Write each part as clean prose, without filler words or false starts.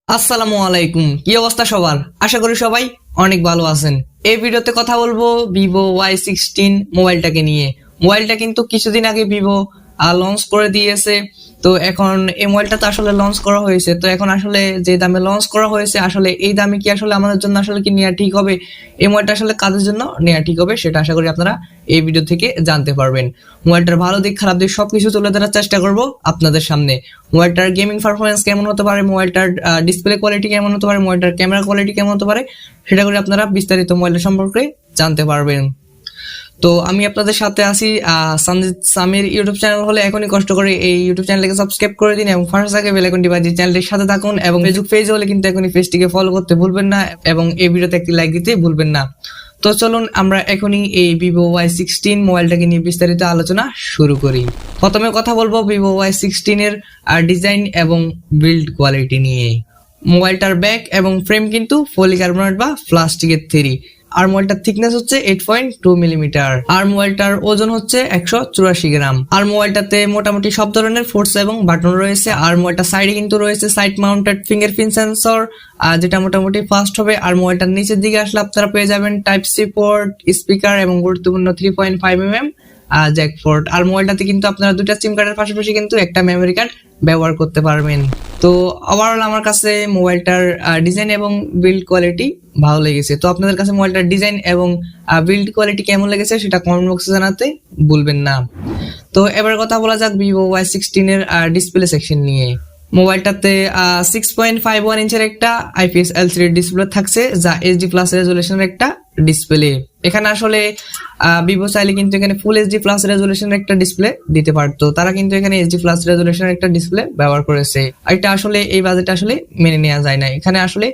আসসালামু আলাইকুম, কি অবস্থা সবার? আশা করি সবাই অনেক ভালো আছেন। এই ভিডিওতে কথা বলবো ভিভো Y16 মোবাইলটাকে নিয়ে। মোবাইলটা কিন্তু কিছুদিন আগে ভিভো লঞ্চ করে দিয়েছে। তো এখন এই মোবাইলটা তো আসলে লঞ্চ করা হয়েছে, তো এখন আসলে যে দামে লঞ্চ করা হয়েছে আসলে এই দামে কি আসলে আমাদের জন্য আসলে কি নেওয়া ঠিক হবে? এই মোবাইলটা আসলে কাদের জন্য নেওয়া ঠিক হবে সেটা আশা করি আপনারা এই ভিডিও থেকে জানতে পারবেন। মোবাইলটার ভালো দিক খারাপ দিক সবকিছু তুলে ধরার চেষ্টা করব আপনাদের সামনে। মোবাইলটার গেমিং পারফরমেন্স কেমন হতে পারে, মোবাইলটার ডিসপ্লে কোয়ালিটি কেমন হতে পারে, মোবাইলটার ক্যামেরা কোয়ালিটি কেমন হতে পারে, সেটা করে আপনারা বিস্তারিত মোবাইলটা সম্পর্কে জানতে পারবেন। তো আমি আপনাদের সাথে আছি সঞ্জিদ সামির ইউটিউব চ্যানেল হলে এখনই কষ্ট করে এই ইউটিউব চ্যানেলকে সাবস্ক্রাইব করে দিন এবং ফার্স্ট আগে বেল আইকনটি বাজিয়ে চ্যানেলটির সাথে থাকুন এবং ফেসবুক পেজ হলে কিন্তু এখনই পেজটিকে ফলো করতে ভুলবেন না এবং এই ভিডিওতে একটি লাইক দিতে ভুলবেন না। তো চলুন আমরা এখনই এই ভিভো Y16 মোবাইলটাকে নিয়ে বিস্তারিত আলোচনা শুরু করি। প্রথমে কথা বলবো ভিভো Y16 এর ডিজাইন এবং বিল্ড কোয়ালিটি নিয়ে। মোবাইলটার ব্যাক এবং ফ্রেম কিন্তু পলিকার্বনেট বা প্লাস্টিকের তৈরি, আর মোবাইলটার থিকনেস হচ্ছে 8.2 মিলিমিটার, আর মোবাইলটার ওজন হচ্ছে 184 গ্রাম। আর মোবাইলটাতে মোটামুটি সব ধরনের ফোর্স এবং বাটন রয়েছে। আর মোবাইলটার সাইডে কিন্তু রয়েছে সাইড মাউন্টেড ফিঙ্গারপ্রিন্ট সেন্সর, যেটা মোটামুটি ফাস্ট হবে। আর মোবাইলটার নিচের দিকে আসলে আপনারা পেয়ে যাবেন টাইপ সি পোর্ট, স্পিকার এবং গুরুত্বপূর্ণ 3.5 mm জ্যাক পোর্ট। আর মোবাইলটাতে কিন্তু আপনারা দুটা সিম কার্ডের পাশাপাশি কিন্তু একটা মেমোরি কার্ড ব্যবহার করতে পারবেন। তো ওভারঅল আমার কাছে মোবাইলটার ডিজাইন এবং বিল্ড কোয়ালিটি ভালো লেগেছে। তো আপনাদের কাছে মোবাইলটার ডিজাইন এবং বিল্ড কোয়ালিটি কেমন লেগেছে সেটা কমেন্ট বক্সে জানাতে ভুলবেন না। তো এবার কথা বলা যাক ভিভো Y16 এর ডিসপ্লে সেকশন নিয়ে। মোবাইলটাতে 6.51 ইঞ্চের একটা IPS LCD ডিসপ্লে থাকছে, যা HD প্লাস রেজুলেশনের একটা ডিসপ্লে। এখানে আসলে ভিভো চাইলে কিন্তু এখানে ফুল HD প্লাস রেজুলেশনের একটা ডিসপ্লে দিতে পারতো, তারা কিন্তু এখানে HD প্লাস রেজুলেশনের একটা ডিসপ্লে ব্যবহার করেছে। এটা আসলে এই বাজেটে আসলে মেনে নেওয়া যায় না। এখানে আসলে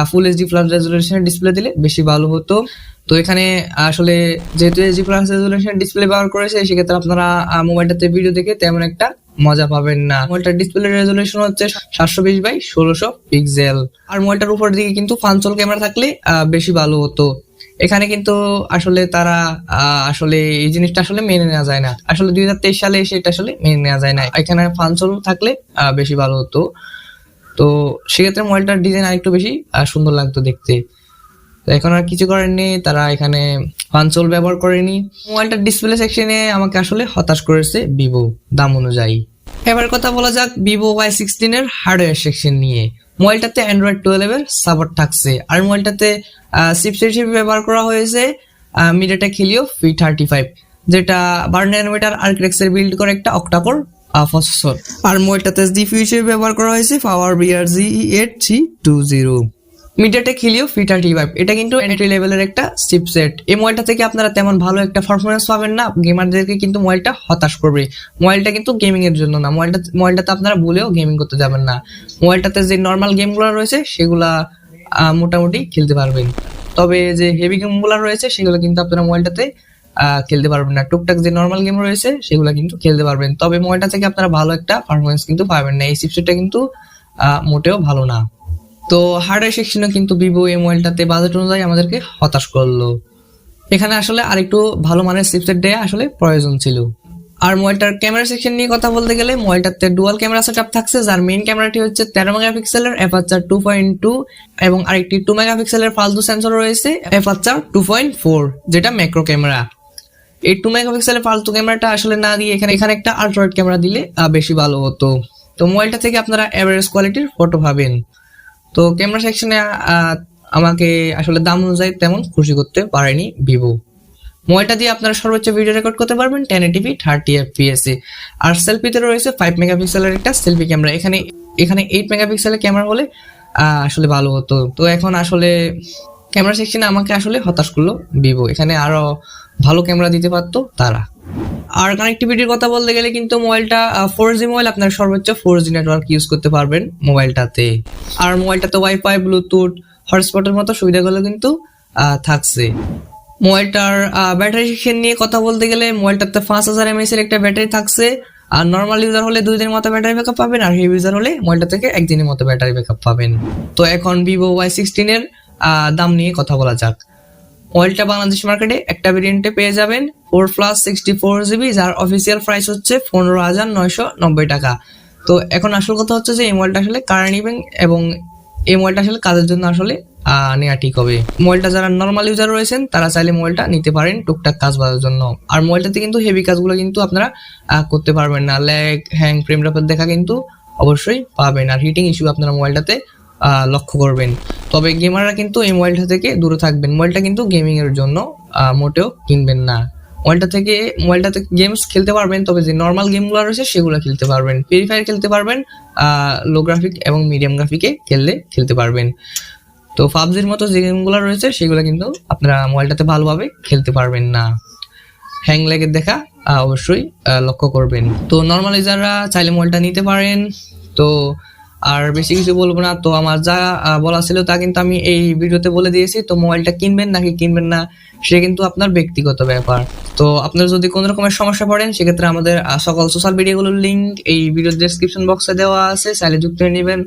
ফুল HD প্লাস রেজুলেশনের ডিসপ্লে দিলে বেশি ভালো হতো। তো এখানে আসলে যেহেতু HD প্লাস রেজুলেশন ডিসপ্লে ব্যবহার করেছে, সেক্ষেত্রে আপনারা মোবাইলটাতে ভিডিও দেখে তেমন একটা মজা পাবেন না। মোবাইলটার ডিসপ্লে রেজুলেশন হচ্ছে 720x1600 পিক্সেল। আর মোবাইলটার উপর দিকে কিন্তু ফাঞ্চল ক্যামেরা থাকলে বেশি ভালো হতো। এখানে কিন্তু আসলে তারা আসলে এই জিনিসটা আসলে মেনে নেওয়া যায় না। আসলে 2023 সালে এসে এটা আসলে মেনে নেওয়া যায় না। এখানে ফাঞ্চল থাকলে বেশি ভালো হতো। তো সেক্ষেত্রে মোবাইলটার ডিজাইন আরেকটু বেশি সুন্দর লাগতো দেখতে। তো এখন আর কিছু করার নেই, তারা এখানে ফাঞ্চল ব্যবহার করেনি। মোবাইলটার ডিসপ্লে সেকশনে আমাকে আসলে হতাশ করেছে ভিভো দাম অনুযায়ী। এবার কথা বলা যাক ভিভো Y16 এর হার্ডওয়্যার সেকশন নিয়ে। মোবাইলটাতে অ্যান্ড্রয়েড 12 এর সাপোর্ট থাকছে। আর মোবাইলটাতে চিপসেট হিসেবে ব্যবহার করা হয়েছে MediaTek Helio P35, যেটা 12 ন্যানোমিটার আর্কিটেকচার বিল্ড করে একটা অক্টাকোর প্রসেসর। আর মোবাইলটাতে জিপিইউ হিসেবে ব্যবহার করা হয়েছে PowerVR GE8320। MediaTek Helio P35 এটা কিন্তু এন্ট্রি লেভেলের একটা চিপসেট। এই মোবাইলটা থেকে আপনারা তেমন ভালো একটা পারফরমেন্স পাবেন না, গেমারদেরকে কিন্তু মোবাইলটা হতাশ করবে। মোবাইলটা কিন্তু গেমিং এর জন্য না, মোবাইলটাতে আপনারা ভুলেও গেমিং করতে যাবেন না। মোবাইলটাতে যে নর্মাল গেমগুলো রয়েছে সেগুলা মোটামুটি খেলতে পারবেন, তবে যে হেভি গেমগুলো রয়েছে সেগুলো কিন্তু আপনারা মোবাইলটাতে খেলতে পারবেন না। টুকটাক যে নর্মাল গেম রয়েছে সেগুলো কিন্তু খেলতে পারবেন, তবে মোবাইলটা থেকে আপনারা ভালো একটা পারফরমেন্স কিন্তু পাবেন না। এই চিপসেটটা কিন্তু মোটেও ভালো না। তো হার্ডওয়্যার সেকশনে কিন্তু ভিভো এই মোবাইলটাতে বাজেট অনুযায়ী আমাদেরকে হতাশ করলো। এখানে আসলে আরেকটু ভালো মানের চিপসেট দেয়া আসলে প্রয়োজন ছিল। আর মোবাইলটার ক্যামেরা সেকশন নিয়ে কথা বলতে গেলে মোবাইলটাতে ডুয়াল ক্যামেরা সেটআপ থাকছে, যার মেইন ক্যামেরাটি হচ্ছে 13 মেগাপিক্সেলের অ্যাপারচার 2.2 এবং আরেকটি 2 মেগাপিক্সেলের ফালতু সেন্সর রয়েছে অ্যাপারচার 2.4, যেটা ম্যাক্রো ক্যামেরা। এই 2 মেগাপিক্সেলের ফালতু ক্যামেরাটা আসলে না দিয়ে এখানে একটা আল্ট্রাওয়াইড ক্যামেরা দিলে বেশি ভালো হতো। তো মোবাইলটা থেকে আপনারা এভারেজ কোয়ালিটির ফটো পাবেন। তো ক্যামেরা সেকশনে আমাকে আসলে দাম অনুযায়ী তেমন খুশি করতে পারেনি ভিভো। মোবাইলটা দিয়ে আপনারা সর্বোচ্চ ভিডিও রেকর্ড করতে পারবেন 1080p 30 fps এ। আর সেলফিতে রয়েছে 5 মেগাপিক্সেলের একটা সেলফি ক্যামেরা। এখানে 8 মেগাপিক্সেলের ক্যামেরা হলে আসলে ভালো হতো। তো এখন আসলে ক্যামেরা সেকশনে আমাকে আসলে হতাশ করলো ভিভো, এখানে আরো ভালো ক্যামেরা দিতে পারতো তারা। আর কানেক্টিভিটির কথা বলতে গেলে কিন্তু মোবাইলটা 4G মোবাইল, আপনারা সর্বোচ্চ 4G নেটওয়ার্ক ইউজ করতে পারবেন মোবাইলটাতে। আর মোবাইলটাতে ওয়াইফাই, ব্লুটুথ, হটস্পটের মতো সুবিধাগুলো কিন্তু থাকছে। মোবাইলটার ব্যাটারি সেকশন নিয়ে কথা বলতে গেলে মোবাইলটাতে 5000 mAh এর একটা ব্যাটারি থাকছে। আর নর্মাল ইউজার হলে 2 দিনের মতো ব্যাটারি ব্যাকআপ পাবেন, আর হেভি ইউজার হলে মোবাইলটা থেকে 1 দিনের মতো ব্যাটারি ব্যাকআপ পাবেন। তো এখন ভিভো Y16 এর দাম নিয়ে কথা বলা যাক। মোবাইলটা বাংলাদেশ মার্কেটে একটা ভেরিয়েন্টে পেয়ে যাবেন 4+64GB, যার অফিসিয়াল প্রাইস হচ্ছে 15,990 টাকা। তো এখন আসল কথা হচ্ছে যে এই মোবাইলটা আসলে কারা নিবেন এবং এই মোবাইলটা আসলে কাজের জন্য আসলে নেওয়া ঠিক হবে। মোবাইলটা যারা নর্মাল ইউজার রয়েছেন তারা চাইলে মোবাইলটা নিতে পারেন টুকটাক কাজ বাজার জন্য। আর মোবাইলটাতে কিন্তু হেভি কাজগুলো কিন্তু আপনারা করতে পারবেন না, ল্যাগ, হ্যাং, ফ্রেম ড্রপের দেখা কিন্তু অবশ্যই পাবেন। আর হিটিং ইস্যু আপনারা মোবাইলটাতে লক্ষ্য করবেন। তবে গেমাররা কিন্তু এই মোবাইলটা থেকে দূরে থাকবেন। মোবাইলটা কিন্তু গেমিং এর জন্য মোটেও কিনবেন না। মোবাইলটাতে গেমস খেলতে পারবেন, তবে যে নর্মাল গেমগুলো রয়েছে সেগুলো খেলতে পারবেন। ফ্রি ফায়ার খেলতে পারবেন, লো গ্রাফিক এবং মিডিয়াম গ্রাফিকে খেলতে পারবেন। তো পাবজির মতো যে গেমগুলো রয়েছে সেগুলো কিন্তু আপনারা মোবাইলটাতে ভালোভাবে খেলতে পারবেন না। হ্যাং ল্যাগের দেখা অবশ্যই লক্ষ্য করবেন। তো নর্মাল ইউজাররা চাইলে মোবাইলটা নিতে পারেন। তো আর বেশি কিছু বলবো না। তো আমার যা বলা ছিল তা কিন্তু আমি এই ভিডিওতে বলে দিয়েছি। তো মোবাইলটা কিনবেন নাকি কিনবেন না সেটা কিন্তু আপনার ব্যক্তিগত ব্যাপার। তো আপনারা যদি কোনো রকমের সমস্যা পড়েন সেক্ষেত্রে আমাদের সকল সোশ্যাল মিডিয়াগুলোর লিঙ্ক এই ভিডিওর ডেসক্রিপশন বক্সে দেওয়া আছে, চাইলে যুক্ত হয়ে নেবেন।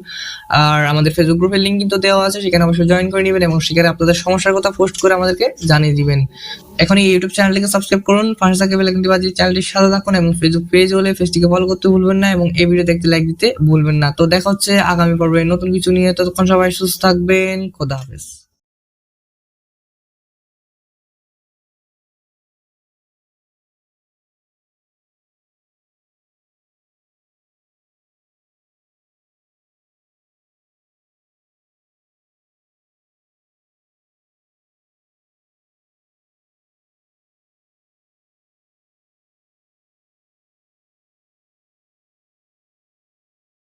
আর আমাদের ফেসবুক গ্রুপের লিঙ্ক কিন্তু দেওয়া আছে, সেখানে অবশ্যই জয়েন করে নেবেন এবং সেখানে আপনাদের সমস্যার কথা পোস্ট করে আমাদেরকে জানিয়ে দিবেন। এখন এই ইউটিউব চ্যানেলটিকে সাবস্ক্রাইব করুন, পাশে থাকা বেল আইকনটি বাজিয়ে চ্যানেলটির সাথে থাকুন এবং ফেসবুক পেজ হলে পেজটিকে ফলো করতে ভুলবেন না এবং এই ভিডিও দেখতে লাইক দিতে ভুলবেন না। তো দেখা হচ্ছে আগামী পর্বে নতুন কিছু নিয়ে। ততক্ষণ সবাই সুস্থ থাকবেন। খোদা হাফেজ।